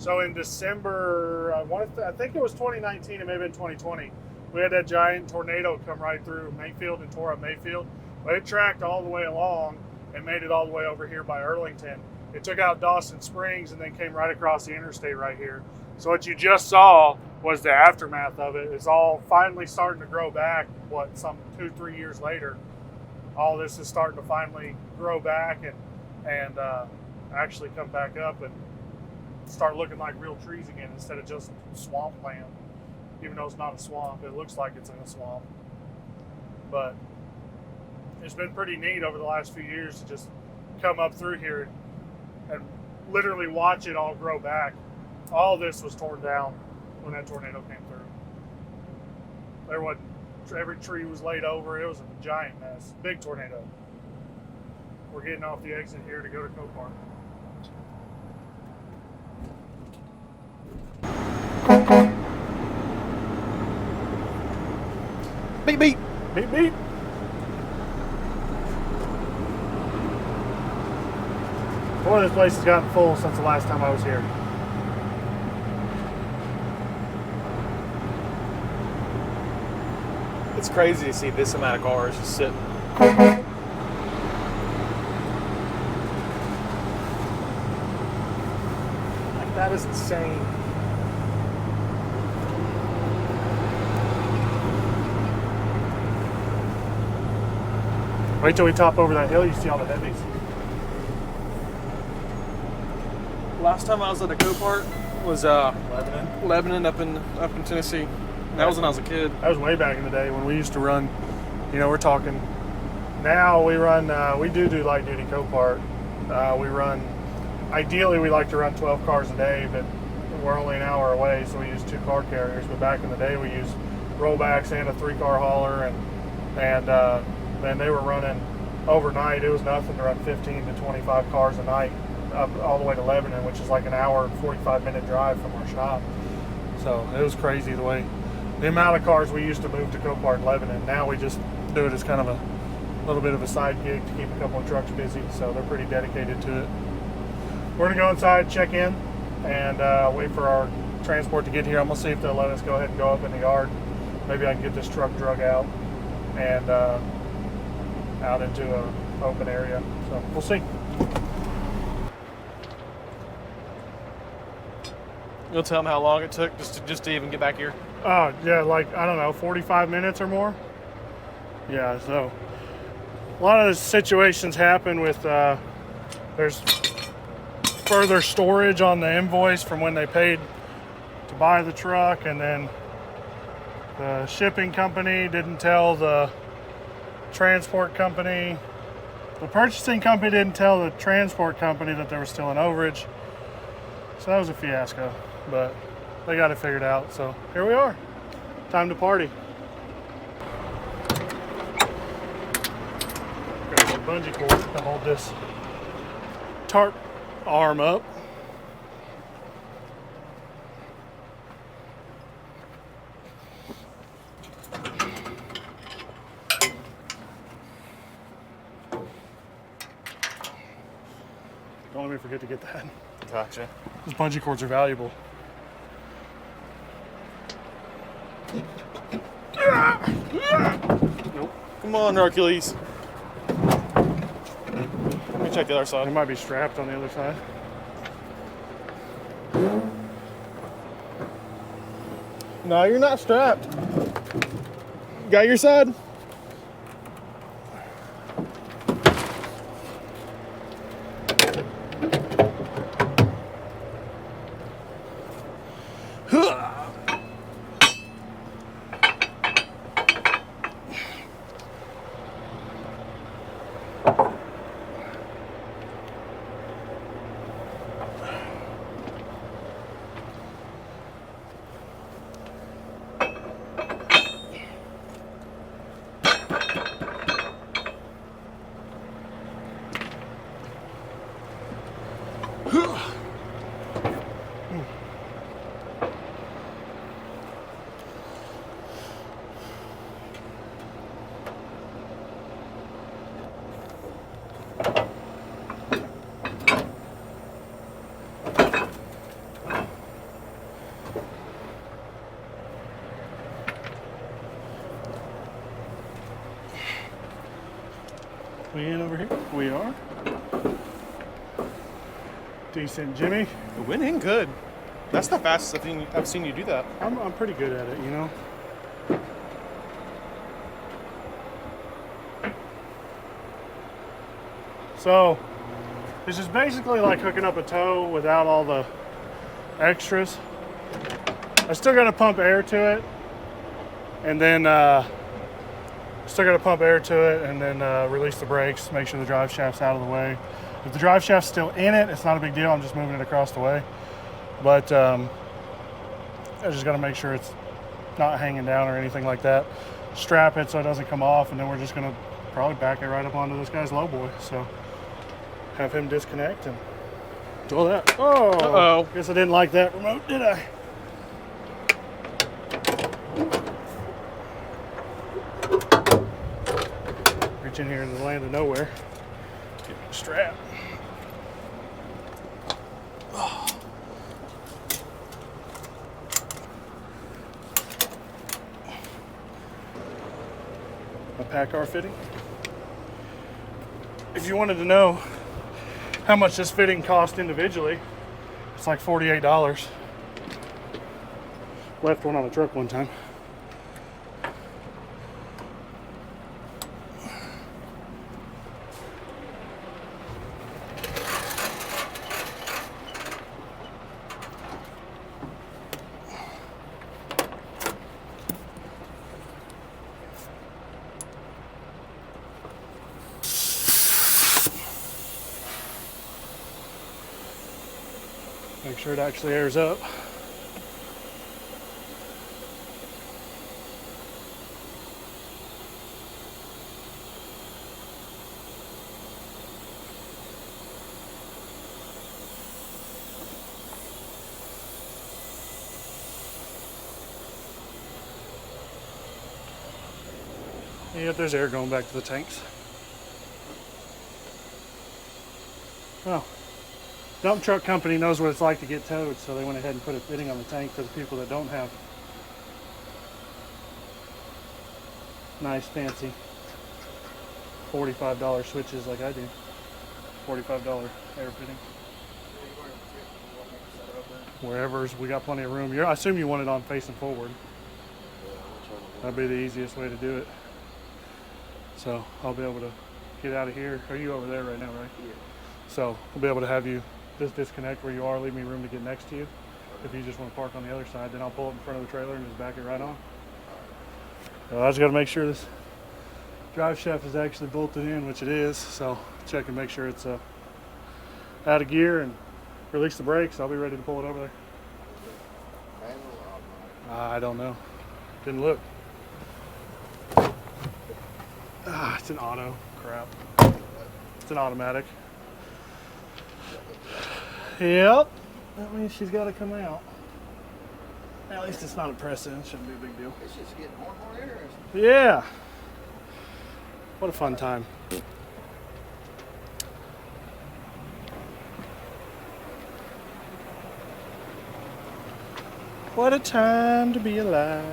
So in December, I think it was 2019, it may have been 2020, we had that giant tornado come right through Mayfield and tore up Mayfield. But it tracked all the way along and made it all the way over here by Arlington. It took out Dawson Springs and then came right across the interstate right here. So what you just saw was the aftermath of it. It's all finally starting to grow back, some 2-3 years later. All this is starting to finally grow back and actually come back up and start looking like real trees again instead of just swampland. Even though it's not a swamp, it looks like it's in a swamp. But it's been pretty neat over the last few years to just come up through here and literally watch it all grow back. All this was torn down when that tornado came through. Every tree was laid over. It was a giant mess. Big tornado. We're getting off the exit here to go to Copart. Beep, beep. Beep, beep. Boy, this place has gotten full since the last time I was here. It's crazy to see this amount of cars just sitting. Like, that is insane. Wait till we top over that hill, you see all the heavies. Last time I was at a Copart was Lebanon up in Tennessee. And that was when I was a kid. That was way back in the day when we used to run. We're talking. Now we run. We do light duty Copart. We run. Ideally, we like to run 12 cars a day, but we're only an hour away, so we use 2 car carriers. But back in the day, we used rollbacks and a 3-car hauler, and man, they were running overnight. It was nothing to run 15 to 25 cars a night up all the way to Lebanon, which is like an hour and 45-minute drive from our shop. So it was crazy the amount of cars we used to move to Copart in Lebanon. Now we just do it as kind of a little bit of a side gig to keep a couple of trucks busy. So they're pretty dedicated to it. We're gonna go inside, check in, and wait for our transport to get here. I'm gonna see if they'll let us go ahead and go up in the yard. Maybe I can get this truck drug out and out into an open area. So we'll see. You'll tell them how long it took just to even get back here? Oh, yeah, like, I don't know, 45 minutes or more? Yeah, so a lot of the situations happen with, there's further storage on the invoice from when they paid to buy the truck, and then the shipping company didn't tell the transport company. The purchasing company didn't tell the transport company that there was still an overage. So that was a fiasco, but they got it figured out. So here we are. Time to party. Got a bungee cord to hold this tarp arm up. Don't let me forget to get that. Gotcha. Those bungee cords are valuable. Nope. Come on, Hercules. Let me check the other side. They might be strapped on the other side. No, you're not strapped. Got your side? We in over here? We are. Decent, Jimmy. It went in good. That's the fastest I've seen you do that. I'm pretty good at it, you know. So, this is basically like hooking up a tow without all the extras. I still got to pump air to it, and then release the brakes, make sure the drive shaft's out of the way. If the drive shaft's still in it, it's not a big deal. I'm just moving it across the way. But I just got to make sure it's not hanging down or anything like that. Strap it so it doesn't come off, and then we're just going to probably back it right up onto this guy's Lowboy. So have him disconnect and do all that. Oh, uh-oh. Guess I didn't like that remote, did I? Reach in here into the land of nowhere. Get the strap. My pack car fitting. If you wanted to know how much this fitting cost individually, it's like $48. Left one on a truck one time. Make sure it actually airs up. Yep, there's air going back to the tanks. Oh. Dump truck company knows what it's like to get towed, so they went ahead and put a fitting on the tank for the people that don't have nice, fancy $45 switches like I do. $45 air fitting. Wherever's, we got plenty of room. I assume you want it on facing forward. That'd be the easiest way to do it. So I'll be able to get out of here. Are you over there right now, right? Yeah. So I'll be able to have you just disconnect where you are, leave me room to get next to you. If you just want to park on the other side, then I'll pull up in front of the trailer and just back it right on. So I just got to make sure this drive shaft is actually bolted in, which it is. So check and make sure it's out of gear and release the brakes. I'll be ready to pull it over there. Manual or automatic? I don't know. Didn't look. It's an auto. Crap. It's an automatic. Yep. That means she's got to come out. At least it's not a press-in. Shouldn't be a big deal. It's just getting more and more interesting. Yeah. What a fun time. What a time to be alive.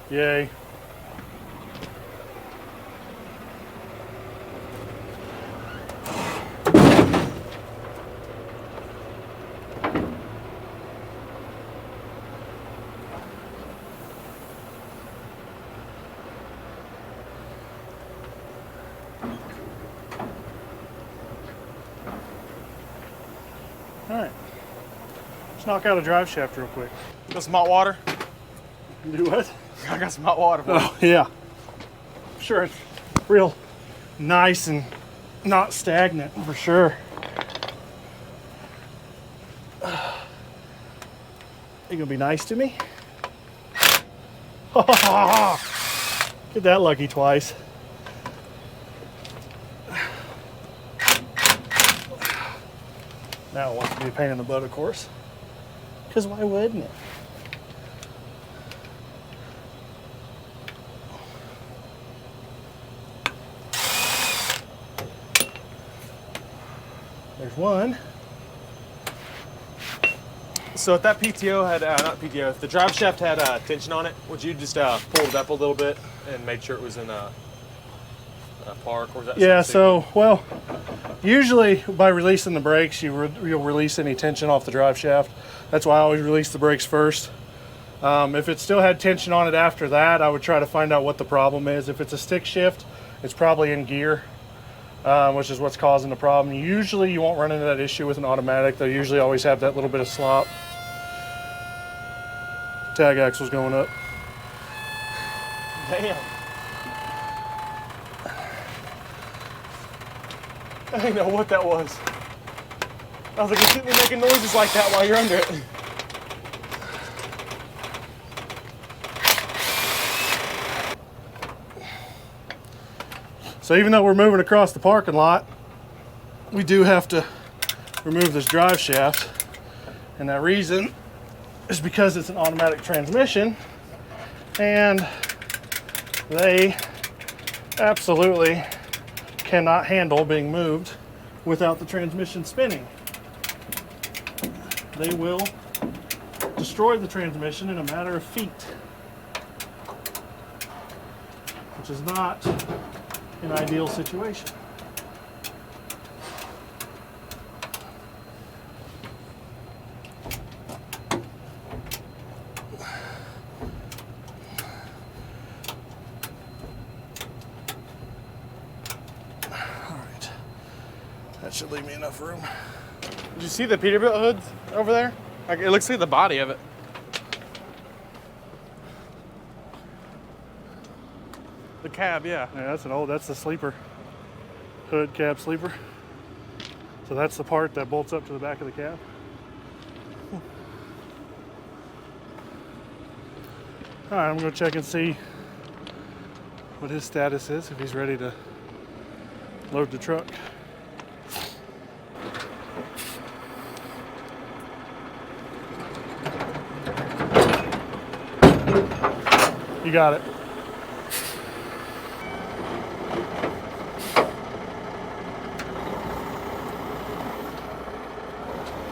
Yay. All right. Let's knock out a drive shaft real quick. Got some hot water? Do what? I got some hot water for you. Oh, yeah. I'm sure it's real nice and not stagnant, for sure. You gonna be nice to me? Get that lucky twice. Now it wants to be a pain in the butt, of course. Because why wouldn't it? There's one. So if that PTO had, not PTO, if the drive shaft had tension on it, would you just pull it up a little bit and make sure it was in a park? Or is that Yeah, something? so, well, usually by releasing the brakes, you'll release any tension off the drive shaft. That's why I always release the brakes first. If it still had tension on it after that, I would try to find out what the problem is. If it's a stick shift, it's probably in gear, which is what's causing the problem. Usually you won't run into that issue with an automatic. They usually always have that little bit of slop. Tag axle's going up. Damn. I didn't know what that was. I was like, you shouldn't be making noises like that while you're under it. So even though we're moving across the parking lot, we do have to remove this drive shaft. And that reason is because it's an automatic transmission, and they absolutely cannot handle being moved without the transmission spinning. They will destroy the transmission in a matter of feet, which is not an ideal situation. That should leave me enough room. Did you see the Peterbilt hood over there? Like, it looks like the body of it. The cab, yeah. Yeah, that's the sleeper. Hood cab sleeper. So that's the part that bolts up to the back of the cab. All right, I'm gonna check and see what his status is, if he's ready to load the truck. You got it.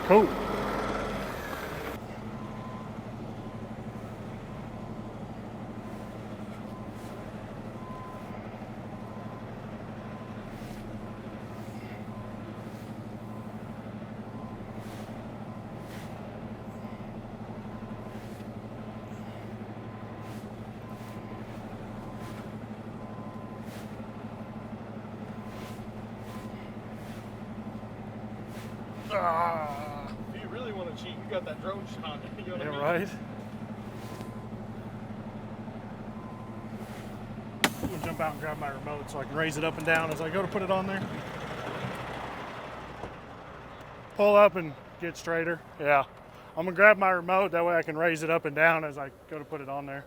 Cool. If you really want to cheat, you got that drone shot. You know what I Yeah, mean? right. I'm gonna jump out and grab my remote so I can raise it up and down as I go to put it on there. Pull up and get straighter. Yeah. I'm gonna grab my remote, that way I can raise it up and down as I go to put it on there.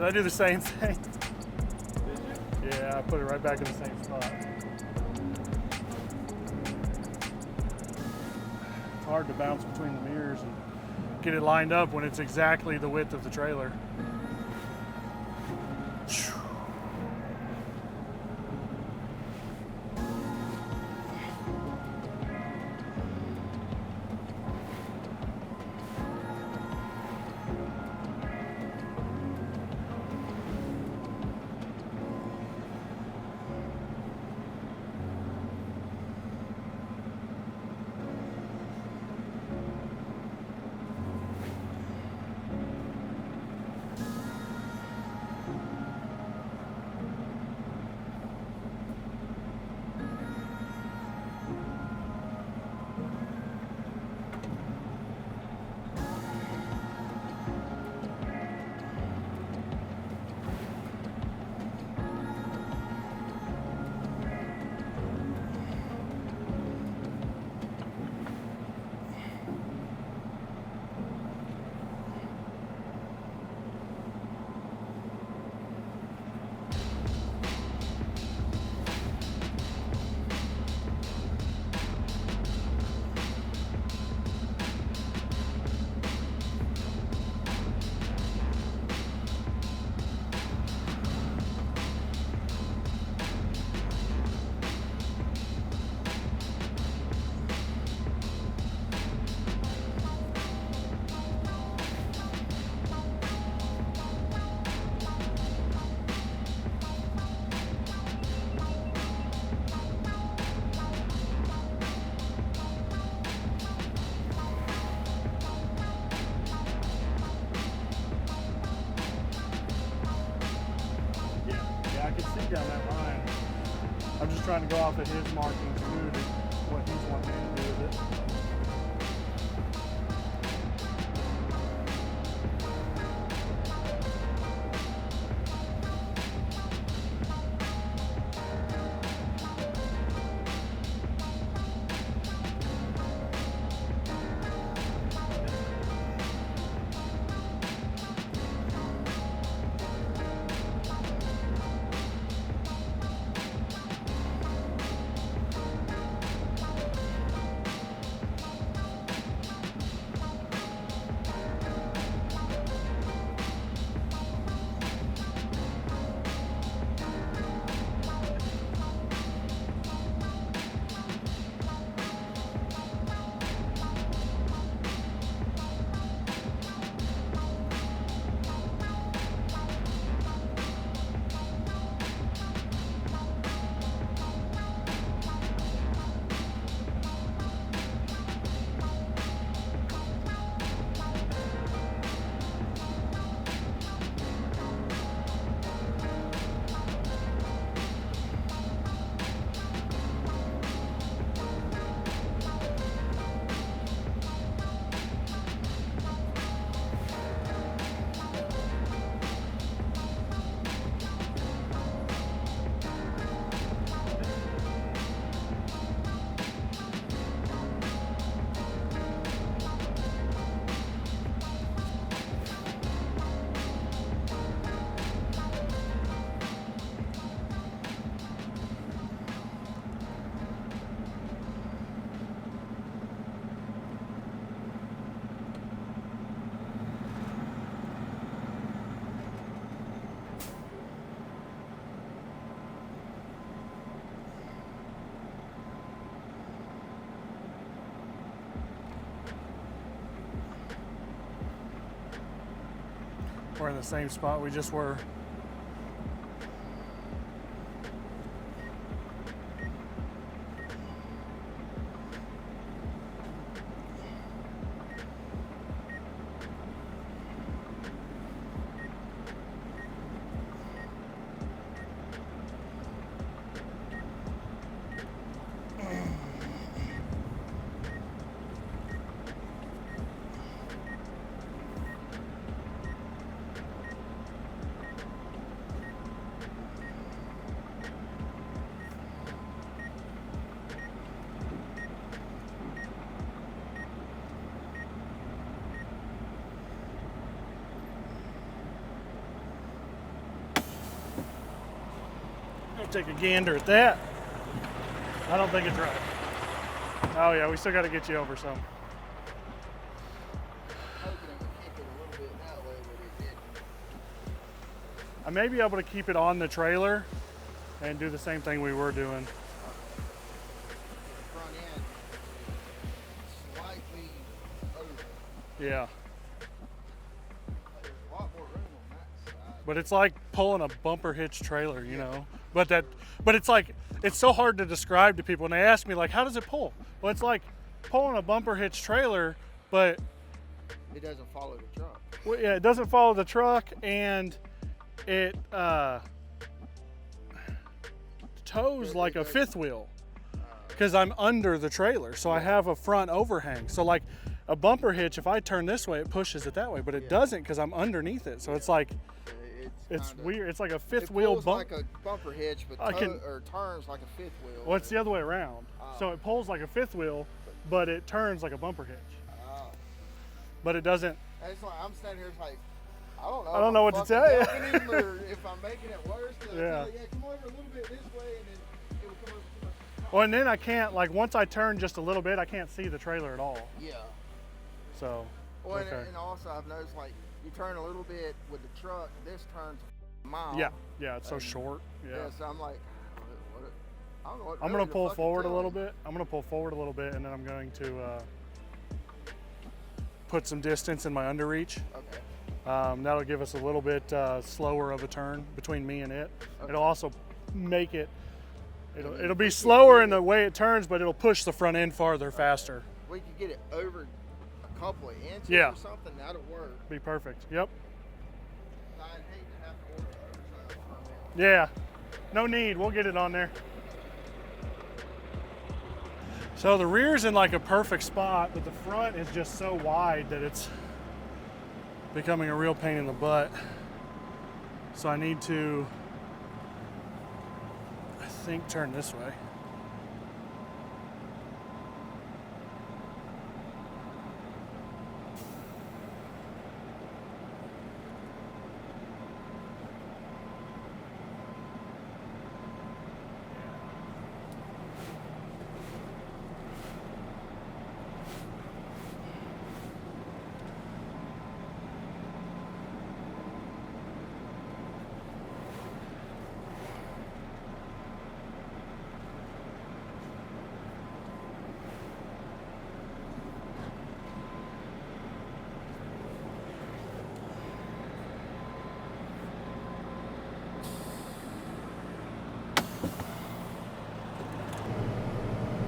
Did I do the same thing? Did you? Yeah, I put it right back in the same spot. It's hard to bounce between the mirrors and get it lined up when it's exactly the width of the trailer. I can see down that line. I'm just trying to go off of his markings too, to what he's wanting me to do with it. We're in the same spot we just were. take a gander at that. I don't think it's right. Oh yeah, we still got to get you over some. Hoping it would keep it a little bit that way, but it didn't. I may be able to keep it on the trailer and do the same thing we were doing. The front end slightly over. Yeah. There's a lot more room on that side. But it's like pulling a bumper hitch trailer, you know. But it's like, it's so hard to describe to people. And they ask me like, how does it pull? Well, it's like pulling a bumper hitch trailer, but It doesn't follow the truck. well, yeah, it doesn't follow the truck, and it tows like a fifth wheel because I'm under the trailer. So I have a front overhang. So like a bumper hitch, if I turn this way, it pushes it that way, but it doesn't because I'm underneath it. So it's like, it's kinda- weird. It's like a It fifth wheel pulls bump. like a bumper hitch, but or turns like a fifth wheel. Well, it's the other way around. Oh. So it pulls like a fifth wheel, but it turns like a bumper hitch. Oh. But it doesn't. And it's like I'm standing here, it's like I don't know. I don't if know I'm what to fucking tell you. helping him or if I'm making it worse. 'Cause I Yeah. tell you, come over a little bit this way, and then it will come over too much. Well, and then I can't, like, once I turn just a little bit, I can't see the trailer at all. Yeah. So, Well, okay. and also I've noticed like you turn a little bit with the truck, this turns a mile. Yeah, it's so And- short. Yeah. So I'm like, what, I don't know what. I'm really going to pull fucking forward a tell little him. bit. I'm going to pull forward a little bit, and then I'm going to put some distance in my underreach. Okay. That'll give us a little bit slower of a turn between me and it. Okay. It'll also make it, it'll be slower in the way it turns, but it'll push the front end farther, faster. We could get it over a couple of inches Yeah. or something. That'll work. Be perfect. Yep. I'd hate to have to order oversized from it. Yeah. No need. We'll get it on there. So the rear's in like a perfect spot, but the front is just so wide that it's becoming a real pain in the butt. So I need to, I think, turn this way.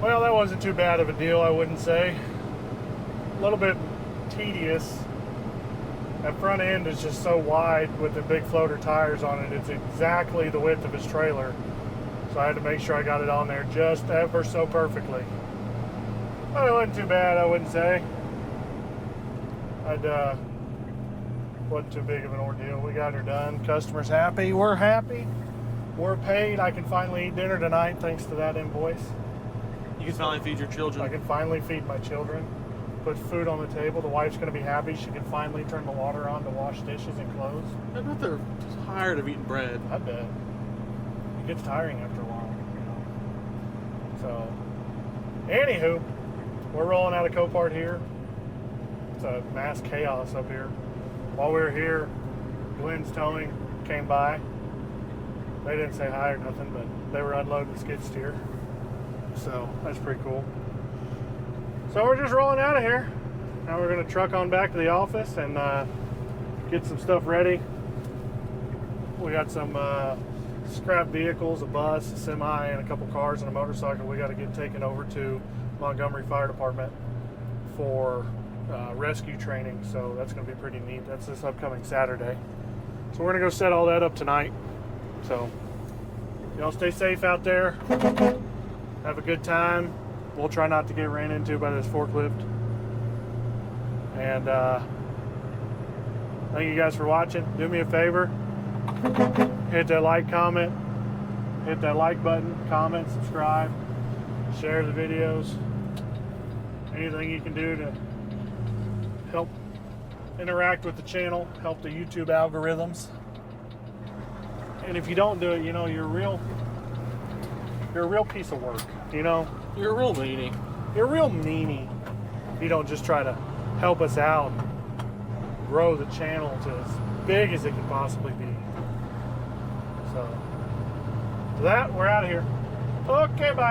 Well, that wasn't too bad of a deal, I wouldn't say. A little bit tedious. That front end is just so wide with the big floater tires on it. It's exactly the width of his trailer. So I had to make sure I got it on there just ever so perfectly. But it wasn't too bad, I wouldn't say. Wasn't too big of an ordeal. We got her done. Customer's happy. We're happy. We're paid. I can finally eat dinner tonight thanks to that invoice. You can finally feed your I children. can finally feed my children, put food on the table. The wife's going to be happy. She can finally turn the water on to wash dishes and clothes. I bet they're tired of eating bread. I bet. It gets tiring after a while, you know. So, anywho, we're rolling out of Copart here. It's a mass chaos up here. While we were here, Glenn's Towing came by. They didn't say hi or nothing, but they were unloading the skid steer. So that's pretty cool. So we're just rolling out of here. Now we're gonna truck on back to the office and get some stuff ready. We got some scrap vehicles, a bus, a semi, and a couple cars and a motorcycle we got to get taken over to Montgomery Fire Department for rescue training. So that's gonna be pretty neat. That's this upcoming Saturday. So we're gonna go set all that up tonight. So y'all stay safe out there. Have a good time. We'll try not to get ran into by this forklift. And thank you guys for watching. Do me a favor. Hit that like, comment. Hit that like button, comment, subscribe, share the videos. Anything you can do to help interact with the channel, help the YouTube algorithms. And if you don't do it, you know, you're real You're a real piece of work, you know? You're a real meanie. You're a real meanie. You don't just try to help us out and grow the channel to as big as it can possibly be. So, with that, we're out of here. Okay, bye.